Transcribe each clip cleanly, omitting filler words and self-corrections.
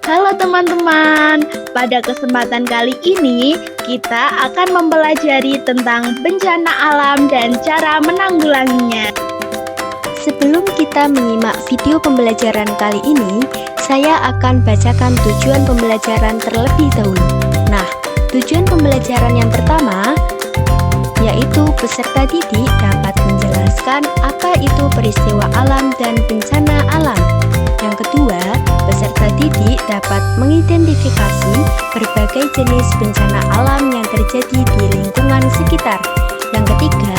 Halo teman-teman, pada kesempatan kali ini kita akan mempelajari tentang bencana alam dan cara menanggulanginya. Sebelum kita menyimak video pembelajaran kali ini, saya akan bacakan tujuan pembelajaran terlebih dahulu. Nah, tujuan pembelajaran yang pertama yaitu peserta didik dapat menjelaskan apa itu peristiwa alam dan bencana alam. Yang kedua, peserta didik dapat mengidentifikasi berbagai jenis bencana alam yang terjadi di lingkungan sekitar. Yang ketiga,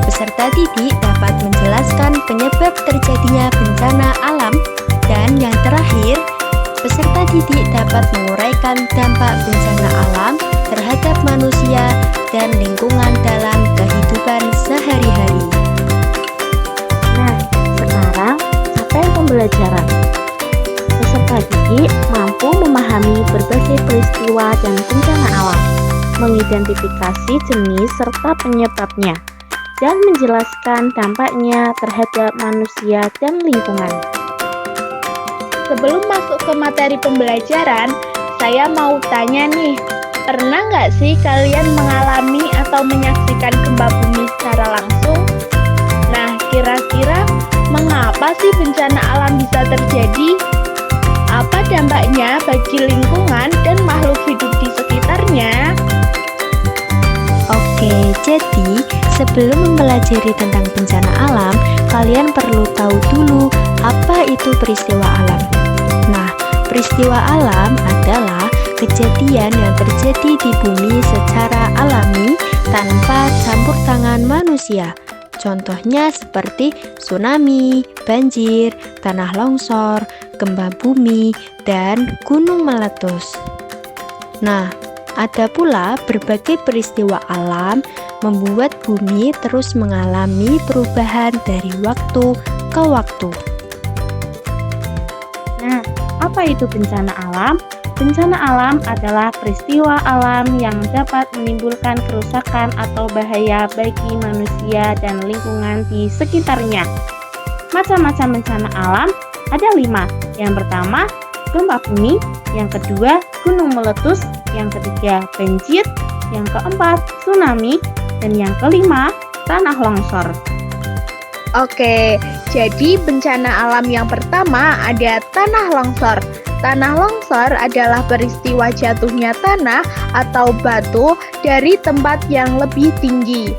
peserta didik dapat menjelaskan penyebab terjadinya bencana alam. Dan yang terakhir, peserta didik dapat menguraikan dampak bencana alam terhadap manusia dan lingkungan dalam kehidupan sehari-hari. Nah, sekarang capaian pembelajaran. Peserta didik mampu memahami berbagai peristiwa dan bencana alam, mengidentifikasi jenis serta penyebabnya, dan menjelaskan dampaknya terhadap manusia dan lingkungan. Sebelum masuk ke materi pembelajaran, saya mau tanya nih, pernah nggak sih kalian mengalami atau menyaksikan gempa bumi secara langsung? Nah, kira-kira mengapa sih bencana alam bisa terjadi? Apa dampaknya bagi lingkungan dan makhluk hidup di sekitarnya? Oke, jadi sebelum mempelajari tentang bencana alam, kalian perlu tahu dulu apa itu peristiwa alam. Nah, peristiwa alam adalah kejadian yang terjadi di bumi secara alami tanpa campur tangan manusia. Contohnya seperti tsunami, banjir, tanah longsor, gempa bumi, dan gunung meletus. Nah, ada pula berbagai peristiwa alam membuat bumi terus mengalami perubahan dari waktu ke waktu. Nah, apa itu bencana alam? Bencana alam adalah peristiwa alam yang dapat menimbulkan kerusakan atau bahaya bagi manusia dan lingkungan di sekitarnya. Macam-macam bencana alam ada 5. Yang pertama, gempa bumi. Yang kedua, gunung meletus. Yang ketiga, banjir. Yang keempat, tsunami. Dan yang kelima, tanah longsor. Oke, jadi bencana alam yang pertama ada tanah longsor. Tanah longsor adalah peristiwa jatuhnya tanah atau batu dari tempat yang lebih tinggi.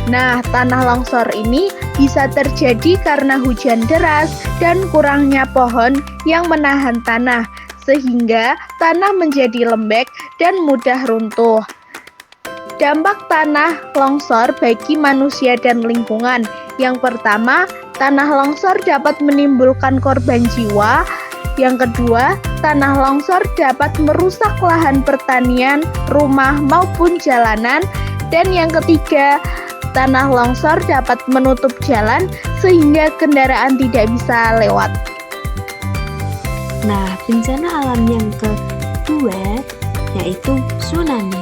Nah, tanah longsor ini bisa terjadi karena hujan deras dan kurangnya pohon yang menahan tanah, sehingga tanah menjadi lembek dan mudah runtuh. Dampak tanah longsor bagi manusia dan lingkungan. Yang pertama, tanah longsor dapat menimbulkan korban jiwa. Yang kedua, tanah longsor dapat merusak lahan pertanian, rumah maupun jalanan. Dan yang ketiga, tanah longsor dapat menutup jalan sehingga kendaraan tidak bisa lewat. Nah, bencana alam yang kedua yaitu tsunami.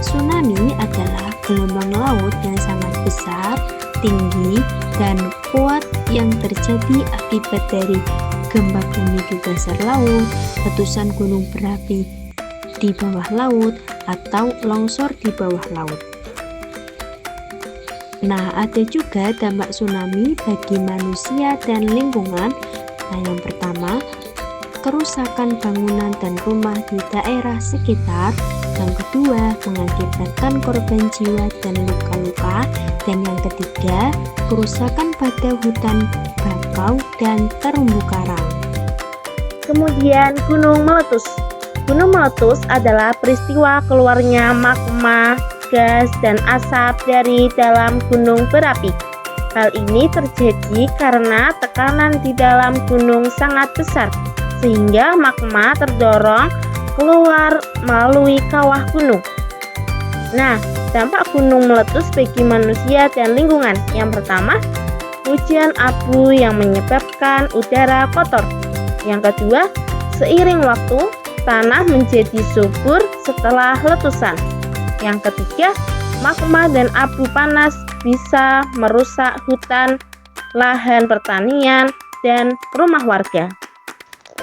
Tsunami adalah gelombang laut yang sangat besar, tinggi, dan kuat yang terjadi akibat dari gempa bumi di dasar laut, letusan gunung berapi di bawah laut, atau longsor di bawah laut. Nah, ada juga dampak tsunami bagi manusia dan lingkungan. Nah, yang pertama, kerusakan bangunan dan rumah di daerah sekitar. Yang kedua, mengakibatkan korban jiwa dan luka-luka. Dan yang ketiga, kerusakan pada hutan bakau dan terumbu karang. Kemudian gunung meletus. Gunung meletus adalah peristiwa keluarnya magma, gas, dan asap dari dalam gunung berapi. Hal ini terjadi karena tekanan di dalam gunung sangat besar, sehingga magma terdorong keluar melalui kawah gunung. Nah, dampak gunung meletus bagi manusia dan lingkungan. Yang pertama, hujan abu yang menyebabkan udara kotor. Yang kedua, seiring waktu, tanah menjadi subur setelah letusan. Yang ketiga, magma dan abu panas bisa merusak hutan, lahan pertanian, dan rumah warga.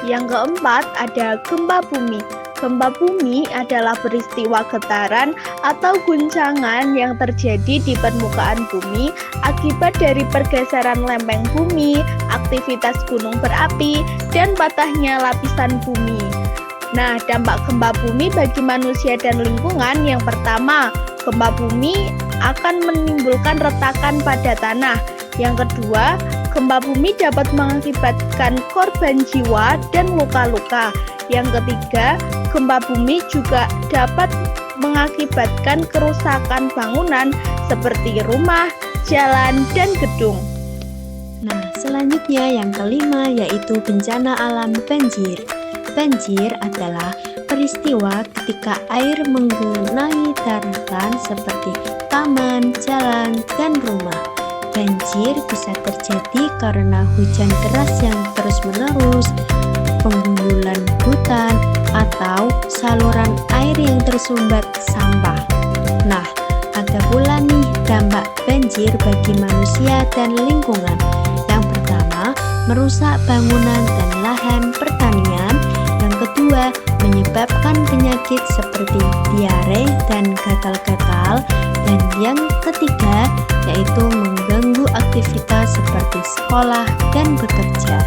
Yang keempat ada gempa bumi. Gempa bumi adalah peristiwa getaran atau guncangan yang terjadi di permukaan bumi akibat dari pergeseran lempeng bumi, aktivitas gunung berapi, dan patahnya lapisan bumi. Nah, dampak gempa bumi bagi manusia dan lingkungan yang pertama, gempa bumi akan menimbulkan retakan pada tanah. Yang kedua, gempa bumi dapat mengakibatkan korban jiwa dan luka-luka. Yang ketiga, gempa bumi juga dapat mengakibatkan kerusakan bangunan seperti rumah, jalan, dan gedung. Nah, selanjutnya yang kelima yaitu bencana alam banjir. Banjir adalah peristiwa ketika air menggenangi daratan seperti taman, jalan, dan rumah. Banjir bisa terjadi karena hujan deras yang terus-menerus, penggundulan hutan, atau saluran air yang tersumbat sampah. Nah, ada pula nih dampak banjir bagi manusia dan lingkungan. Yang pertama, merusak bangunan dan lahan pertanian. Yang kedua, menyebabkan penyakit seperti diare dan gatal-gatal. Dan yang ketiga, yaitu mengganggu aktivitas seperti sekolah dan bekerja.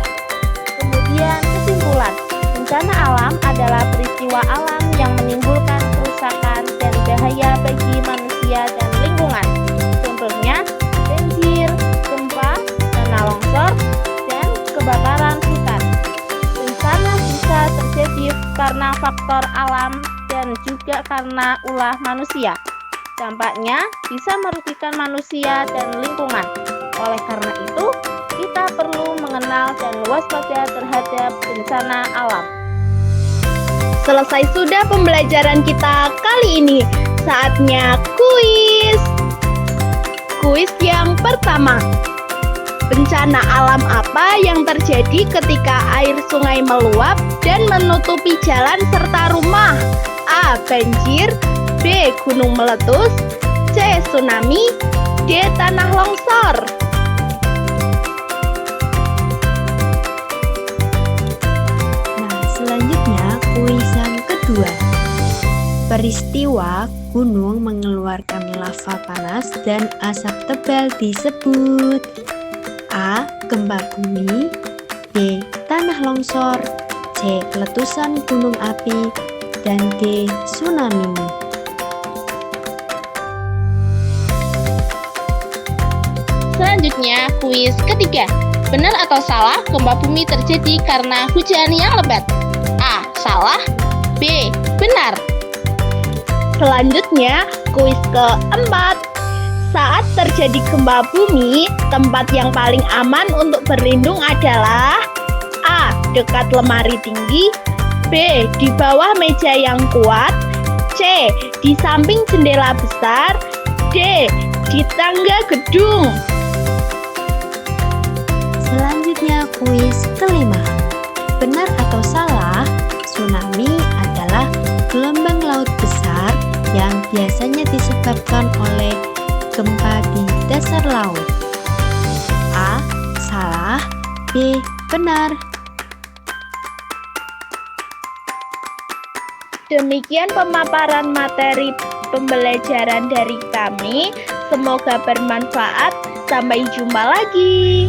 Kemudian kesimpulan, bencana alam adalah peristiwa alam yang menimbulkan kerusakan dan bahaya bagi manusia dan lingkungan. Contohnya, banjir, gempa, tanah longsor, dan kebakaran hutan. Bencana bisa terjadi karena faktor alam dan juga karena ulah manusia. Dampaknya bisa merugikan manusia dan lingkungan. Oleh karena itu, kita perlu mengenal dan waspada terhadap bencana alam. Selesai sudah pembelajaran kita kali ini. Saatnya kuis. Kuis yang pertama. Bencana alam apa yang terjadi ketika air sungai meluap dan menutupi jalan serta rumah? A. Banjir. B. Gunung meletus. C. Tsunami. D. Tanah longsor. Nah, selanjutnya kuis yang kedua. Peristiwa gunung mengeluarkan lava panas dan asap tebal disebut A. Gempa bumi. B. Tanah longsor. C. Letusan gunung api. Dan D. Tsunami. Selanjutnya, kuis ketiga. Benar atau salah gempa bumi terjadi karena hujan yang lebat? A. Salah. B. Benar. Selanjutnya, kuis keempat. Saat terjadi gempa bumi, tempat yang paling aman untuk berlindung adalah A. Dekat lemari tinggi. B. Di bawah meja yang kuat. C. Di samping jendela besar. D. Di tangga gedung. Selanjutnya kuis kelima. Benar atau salah, tsunami adalah gelombang laut besar yang biasanya disebabkan oleh gempa di dasar laut. A. Salah. B. Benar. Demikian pemaparan materi pembelajaran dari kami. Semoga bermanfaat. Sampai jumpa lagi.